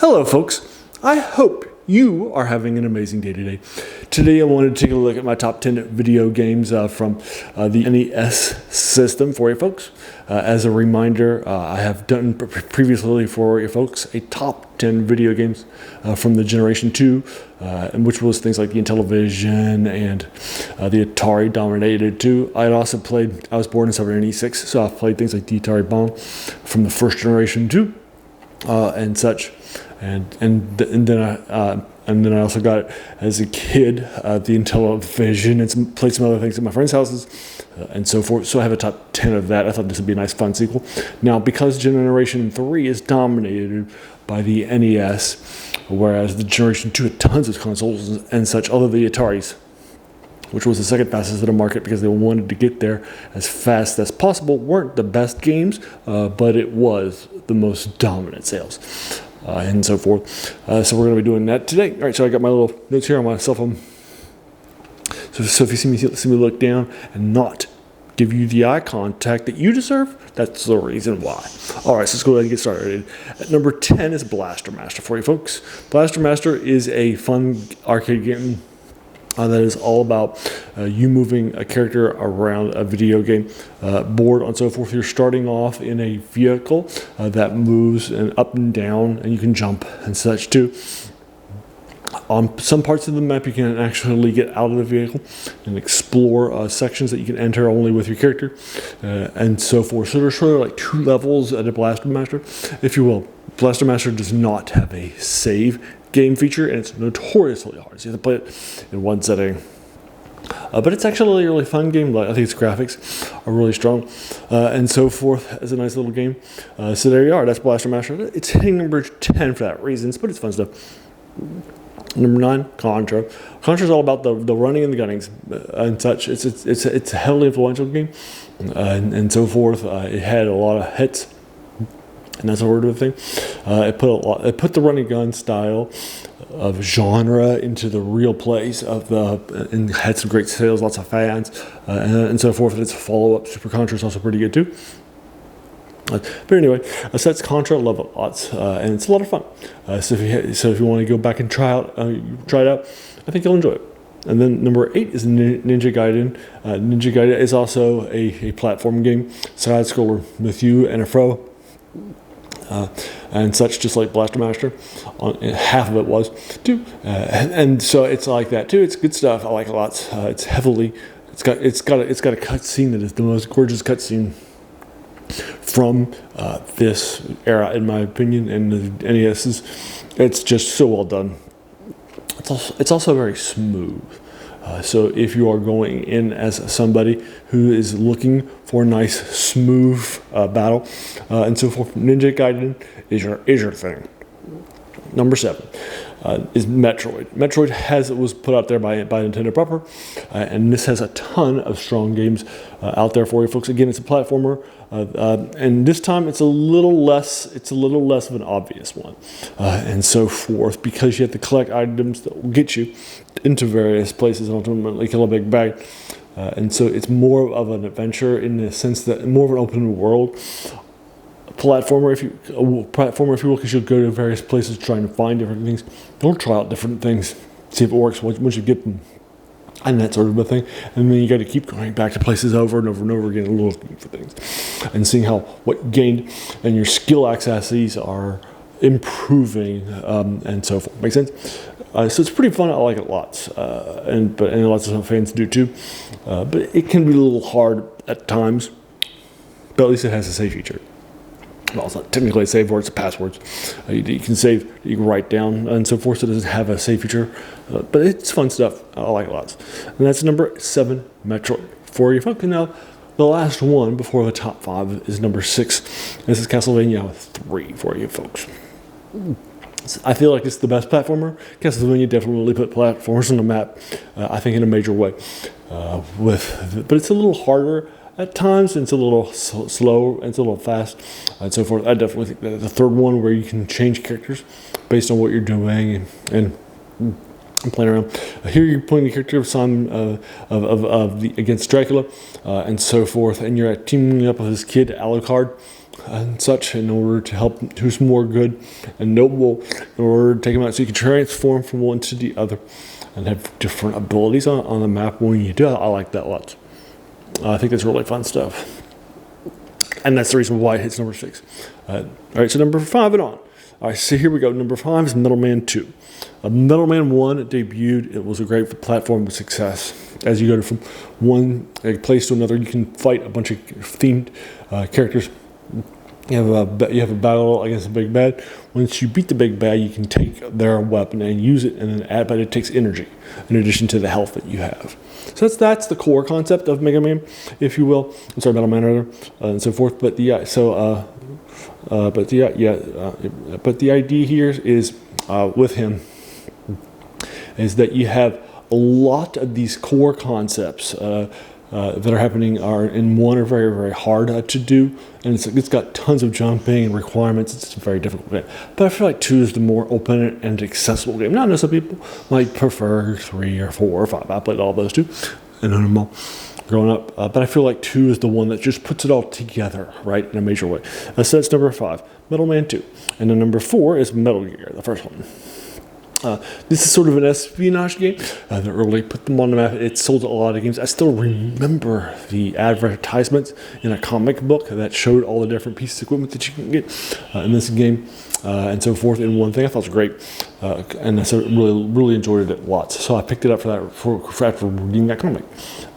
Hello folks, I hope you are having an amazing day today. Today I wanted to take a look at my top 10 video games from the NES system for you folks. As a reminder, I have done previously for you folks a top 10 video games from the Generation 2, which was things like the Intellivision and the Atari dominated too. I was born in 1986, so I've played things like the Atari Bomb from the first generation too, and such. And then I also got it as a kid, the Intellivision, and played some other things at my friends' houses, and so forth. So I have a top 10 of that. I thought this would be a nice, fun sequel. Now, because Generation 3 is dominated by the NES, whereas the Generation 2 had tons of consoles and such, other than the Ataris, which was the second fastest in the market because they wanted to get there as fast as possible, weren't the best games, but it was the most dominant sales. And so forth. So we're going to be doing that today. All right, so I got my little notes here on my cell phone. So if you see me look down and not give you the eye contact that you deserve, that's the reason why. All right, so let's go ahead and get started. At number 10 is Blaster Master for you folks. Blaster Master is a fun arcade game that is all about you moving a character around a video game board and so forth. You're starting off in a vehicle that moves and up and down, and you can jump and such too. On some parts of the map, you can actually get out of the vehicle and explore sections that you can enter only with your character, and so forth. So there's sort of like two levels at a Blaster Master, if you will. Blaster Master does not have a save game feature, and it's notoriously hard. So you have to play it in one setting. But it's actually a really fun game. I think its graphics are really strong, and so forth. As a nice little game. So there you are. That's Blaster Master. It's hitting number 10 for that reason, but it's fun stuff. Number 9, Contra. Contra is all about the running and the gunnings and such. It's a heavily influential game, and so forth. It had a lot of hits and that sort of thing. It put the running gun style of genre into the real place and had some great sales, lots of fans, and so forth. And its follow-up, Super Contra, is also pretty good too. But anyway, so that's Contra. Love it lots, and it's a lot of fun. So if you want to go back and try it out, I think you'll enjoy it. And then number 8 is Ninja Gaiden. Ninja Gaiden is also a platform game, side scroller with you and a fro. And such, just like Blaster Master. Half of it was too, and so it's like that too. It's good stuff. I like it lots. It's got a cutscene that is the most gorgeous cutscene from this era, in my opinion. And the NES's, it's just so well done. It's also very smooth. So if you are going in as somebody who is looking for a nice, smooth battle, and so forth, Ninja Gaiden is your thing. Number 7 is Metroid. Metroid was put out there by Nintendo proper, and this has a ton of strong games out there for you folks. Again, it's a platformer, and this time it's a little less of an obvious one, and so forth, because you have to collect items that will get you into various places and ultimately kill a big bag. And so it's more of an adventure in the sense that more of an open world platformer, if you will, because you'll go to various places trying to find different things. You'll try out different things, see if it works once you get them, and that sort of a thing. And then you got to keep going back to places over and over and over again, looking for things and seeing what gained and your skill accesses are improving, and so forth. Make sense? So it's pretty fun. I like it lots, and lots of fans do too. But it can be a little hard at times. But at least it has a save feature. Well, it's not technically a save word, it's passwords. You can save, you can write down, and so forth. So it doesn't have a save feature, but it's fun stuff. I like it lots. And that's number 7, Metroid, for you folks. Now, the last one before the top 5 is number 6. This is Castlevania 3 for you folks. I feel like it's the best platformer. Castlevania definitely put platformers on the map, I think, in a major way. But it's a little harder at times, and it's a little slow, and it's a little fast, and so forth. I definitely think that the third one, where you can change characters based on what you're doing and playing around. Here you're playing the character of Son against Dracula, and so forth, and you're teaming up with this kid Alucard, and such in order to help who's more good and noble in order to take them out. So you can transform from one to the other and have different abilities on the map when you do that. I like that a lot. I think that's really fun stuff. And that's the reason why it hits number 6. All right, so number 5 and on. All right, so here we go. Number 5 is Metal Man 2. Metal Man 1 debuted. It was a great platform with success. As you go from one place to another, you can fight a bunch of themed characters. You have a battle against a big bad. Once you beat the big bad, you can take their weapon and use it, and then add. But it takes energy in addition to the health that you have. So that's the core concept of Mega Man, if you will. I'm sorry, Metal Man, rather, and so forth. But the idea here is with him is that you have a lot of these core concepts that are happening in one are very, very hard to do, and it's got tons of jumping and requirements. It's a very difficult game. But I feel like 2 is the more open and accessible game. Now, I know some people might prefer 3 or 4 or 5. I played all those 2 and owned them all growing up. But I feel like 2 is the one that just puts it all together, right, in a major way. So that's number 5, Metal Man 2. And then number 4 is Metal Gear, the first one. This is sort of an espionage game. They early put them on the map. It sold a lot of games. I still remember the advertisements in a comic book that showed all the different pieces of equipment that you can get in this game and so forth. And one thing I thought was great, and I really enjoyed it lots. So I picked it up for that for after reading that comic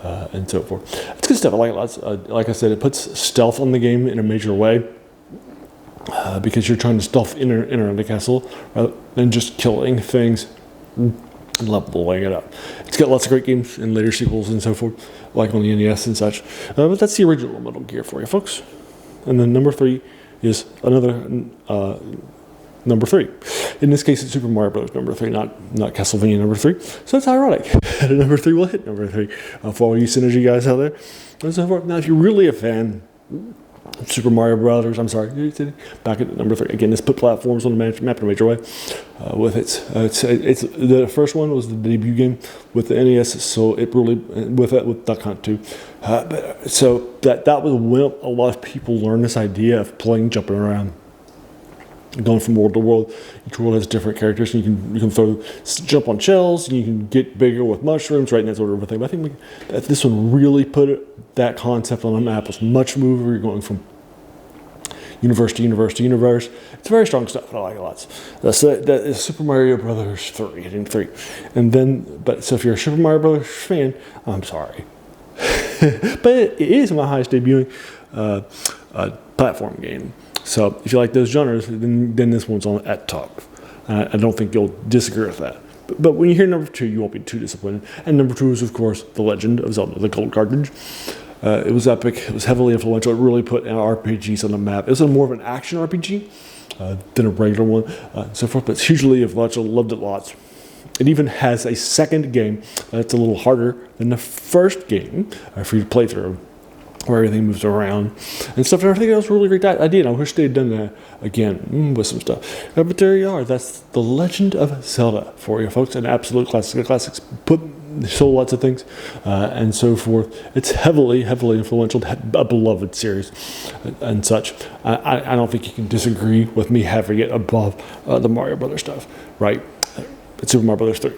and so forth. It's good stuff. I like it lots. Like I said, it puts stealth on the game in a major way. Because you're trying to stealth enter the castle rather than just killing things and leveling it up. It's got lots of great games and later sequels and so forth, like on the NES and such. But that's the original Metal Gear for you, folks. And then number 3 is another number 3. In this case, it's Super Mario Bros. Number 3, not Castlevania number 3. So that's ironic. Number 3 will hit number 3 for all you Synergy guys out there and so forth. Now, if you're really a fan Super Mario Brothers, back at number 3. Again, this put platforms on the map in a major way. With it's the first one was the debut game with the NES, so it really with Duck Hunt too. So that was when a lot of people learned this idea of playing, jumping around, going from world to world. Each world has different characters, and you can jump on shells, and you can get bigger with mushrooms, right? And that sort of thing. But I think that this one really put that concept on the map. Was much smoother. You're going from universe to universe to universe. It's very strong stuff, and I like it lots. That is Super Mario Brothers 3, hitting 3. And then, so if you're a Super Mario Brothers fan, I'm sorry. But it is my highest debuting platform game. So if you like those genres, then this one's at top. I don't think you'll disagree with that. But when you hear number 2, you won't be too disappointed. And number 2 is, of course, The Legend of Zelda, the gold cartridge. It was epic. It was heavily influential. It really put RPGs on the map. It was more of an action RPG than a regular one, and so forth. But it's hugely influential. Loved it lots. It even has a second game that's a little harder than the first game for you to play through, where everything moves around and stuff. And I think that was a really great idea. And I wish they'd done that again with some stuff. But there you are. That's The Legend of Zelda for you, folks. An absolute classic. The classics sold lots of things and so forth. It's heavily influential, a beloved series and such. I don't think you can disagree with me having it above the Mario Brothers stuff, right? It's Super Mario Brothers 3.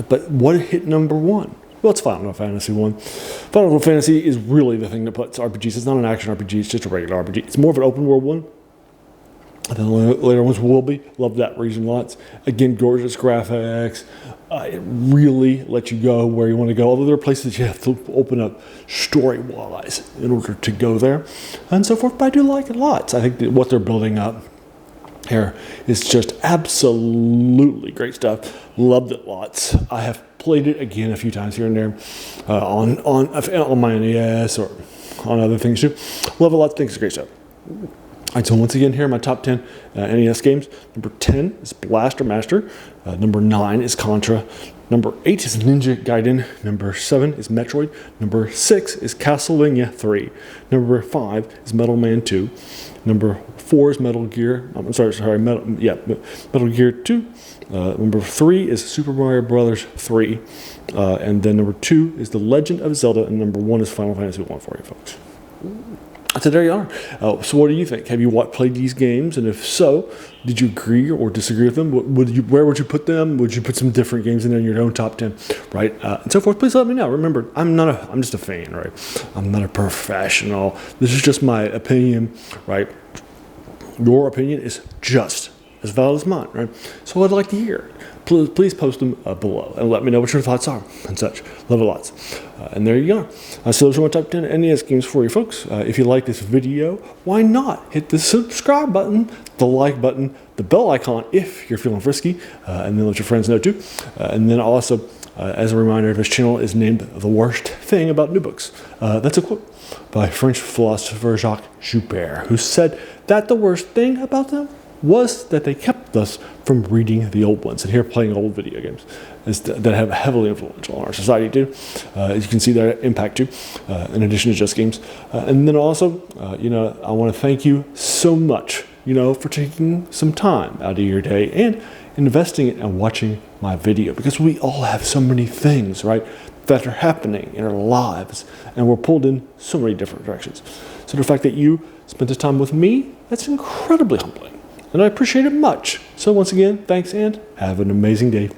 But what hit number 1? Well, it's Final Fantasy 1. Final Fantasy is really the thing that puts RPGs. It's not an action RPG, it's just a regular RPG. It's more of an open world one. And then later ones will be. Love that reason lots. Again, gorgeous graphics. It really lets you go where you want to go. Although there are places you have to open up story-wise in order to go there and so forth. But I do like it lots. I think that what they're building up here is just absolutely great stuff. Loved it lots. I have played it again a few times here and there on my NES or on other things too. Love it lots. Think it's great stuff. All right, so once again, here are my top 10 NES games. Number 10 is Blaster Master. Number 9 is Contra. Number 8 is Ninja Gaiden. Number 7 is Metroid. Number 6 is Castlevania 3. Number 5 is Metal Man 2. Number 4 is Metal Gear. Metal Gear 2. Number 3 is Super Mario Brothers 3. And then number 2 is The Legend of Zelda. And number 1 is Final Fantasy 1 for you, folks. So there you are. So what do you think? Have you played these games? And if so, did you agree or disagree with them? Where would you put them? Would you put some different games in there in your own top 10, right? And so forth. Please let me know. Remember, I'm just a fan, right? I'm not a professional. This is just my opinion, right? Your opinion is just as valid as mine, right? So I'd like to hear it. Please post them below and let me know what your thoughts are and such. Love it lots. And there you go. So those are my top 10 NES games for you folks. If you like this video, why not hit the subscribe button, the like button, the bell icon if you're feeling frisky, and then let your friends know too. And then also, as a reminder, this channel is named The Worst Thing About New Books. That's a quote by French philosopher Jacques Joubert, who said that the worst thing about them was that they kept us from reading the old ones and here playing old video games that have heavily influential on our society too. As you can see that impact too, in addition to just games. And then also, I want to thank you so much, for taking some time out of your day and investing it and watching my video, because we all have so many things, right, that are happening in our lives, and we're pulled in so many different directions. So the fact that you spent this time with me, that's incredibly humbling. And I appreciate it much. So once again, thanks and have an amazing day.